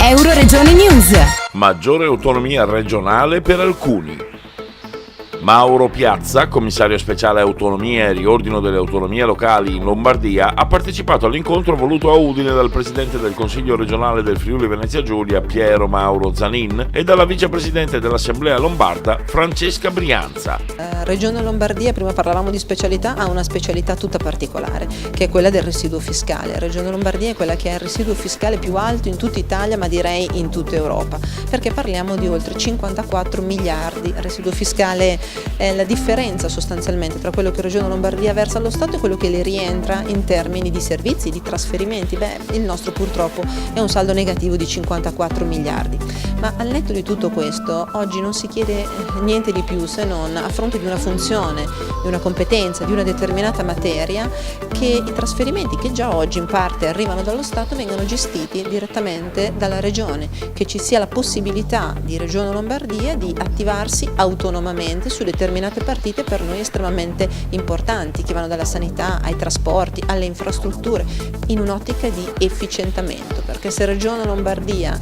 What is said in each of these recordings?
Euroregione News. Maggiore autonomia regionale per alcuni. Mauro Piazza, commissario speciale autonomia e riordino delle autonomie locali in Lombardia, ha partecipato all'incontro voluto a Udine dal presidente del Consiglio regionale del Friuli Venezia Giulia, Piero Mauro Zanin, e dalla vicepresidente dell'Assemblea lombarda, Francesca Brianza. Regione Lombardia, prima parlavamo di specialità, ha una specialità tutta particolare, che è quella del residuo fiscale. Regione Lombardia è quella che ha il residuo fiscale più alto in tutta Italia, ma direi in tutta Europa, perché parliamo di oltre 54 miliardi. Il residuo fiscale è la differenza sostanzialmente tra quello che Regione Lombardia versa allo Stato e quello che le rientra in termini di servizi, di trasferimenti. Il nostro purtroppo è un saldo negativo di 54 miliardi. Ma al netto di tutto questo, oggi non si chiede niente di più se non, a fronte di una funzione, di una competenza, di una determinata materia, che i trasferimenti che già oggi in parte arrivano dallo Stato vengano gestiti direttamente dalla Regione, che ci sia la possibilità di Regione Lombardia di attivarsi autonomamente su determinate partite per noi estremamente importanti, che vanno dalla sanità ai trasporti, alle infrastrutture, in un'ottica di efficientamento, perché se Regione Lombardia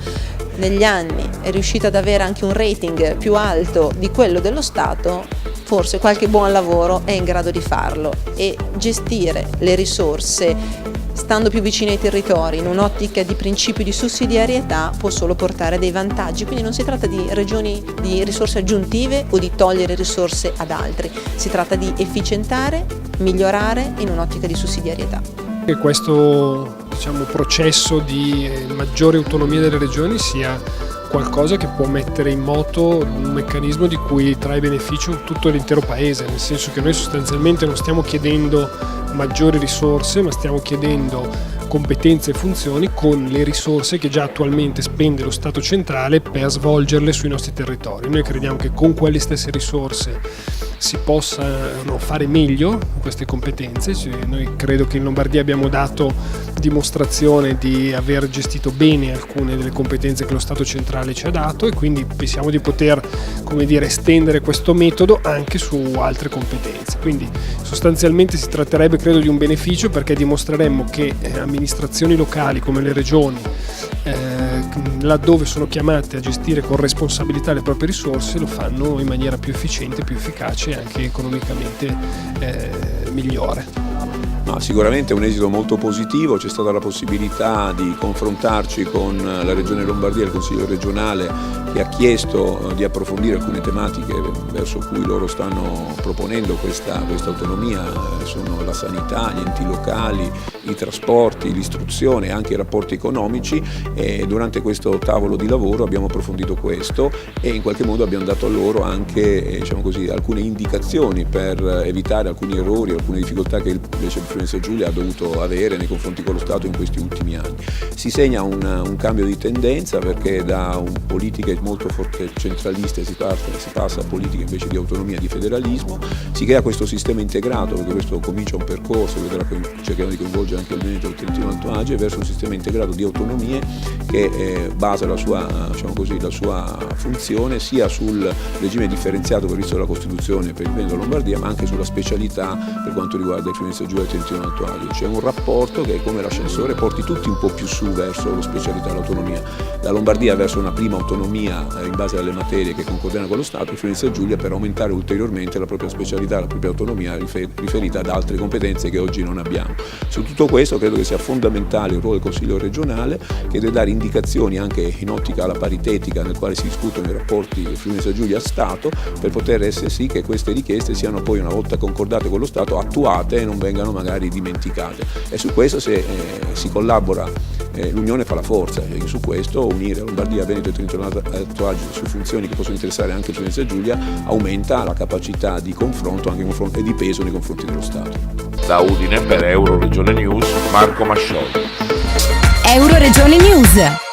negli anni è riuscita ad avere anche un rating più alto di quello dello Stato, forse qualche buon lavoro è in grado di farlo, e gestire le risorse stando più vicini ai territori in un'ottica di principio di sussidiarietà può solo portare dei vantaggi. Quindi non si tratta di regioni di risorse aggiuntive o di togliere risorse ad altri, si tratta di efficientare, migliorare in un'ottica di sussidiarietà. Che questo processo di maggiore autonomia delle regioni sia qualcosa che può mettere in moto un meccanismo di cui trae beneficio tutto l'intero paese, nel senso che noi sostanzialmente non stiamo chiedendo maggiori risorse, ma stiamo chiedendo competenze e funzioni con le risorse che già attualmente spende lo Stato centrale per svolgerle sui nostri territori. Noi crediamo che con quelle stesse risorse si possano fare meglio queste competenze. Noi credo che in Lombardia abbiamo dato dimostrazione di aver gestito bene alcune delle competenze che lo Stato centrale ci ha dato, e quindi pensiamo di poter, estendere questo metodo anche su altre competenze. Quindi sostanzialmente si tratterebbe, credo, di un beneficio, perché dimostreremmo che amministrazioni locali come le regioni, laddove sono chiamate a gestire con responsabilità le proprie risorse, lo fanno in maniera più efficiente, più efficace e anche economicamente migliore. Sicuramente è un esito molto positivo, c'è stata la possibilità di confrontarci con la Regione Lombardia e il Consiglio regionale, che ha chiesto di approfondire alcune tematiche verso cui loro stanno proponendo questa autonomia. Sono la sanità, gli enti locali, i trasporti, l'istruzione e anche i rapporti economici, e durante questo tavolo di lavoro abbiamo approfondito questo e in qualche modo abbiamo dato a loro anche alcune indicazioni per evitare alcuni errori, alcune difficoltà che invece il Venezia Giulia ha dovuto avere nei confronti con lo Stato in questi ultimi anni. Si segna un cambio di tendenza, perché da politiche molto forte centraliste si passa a politiche invece di autonomia, di federalismo, si crea questo sistema integrato, perché questo comincia un percorso che cerchiamo di coinvolgere anche il Veneto e il Trentino Alto Adige, verso un sistema integrato di autonomie che basa la sua funzione sia sul regime differenziato previsto dalla Costituzione per il Veneto e la Lombardia, ma anche sulla specialità per quanto riguarda il Venezia Giulia e il Trentino Alto Adige. C'è un rapporto che è come l'ascensore, porti tutti un po' più su verso la specialità e l'autonomia. La Lombardia verso una prima autonomia in base alle materie che concordano con lo Stato, il Venezia Giulia per aumentare ulteriormente la propria specialità, la propria autonomia riferita ad altre competenze che oggi non abbiamo. Su tutto questo credo che sia fondamentale il ruolo del Consiglio regionale, che deve dare indicazioni anche in ottica alla paritetica nel quale si discutono i rapporti Venezia Giulia-Stato, per poter essere sì che queste richieste siano poi, una volta concordate con lo Stato, attuate e non vengano magari dimenticate. E su questo, se si collabora, l'unione fa la forza, e su questo unire Lombardia, Veneto e Trentino Alto Adige su funzioni che possono interessare anche il Venezia Giulia aumenta la capacità di confronto e di peso nei confronti dello Stato. Da Udine per Euroregione News, Marco Mascioli. Euroregione News.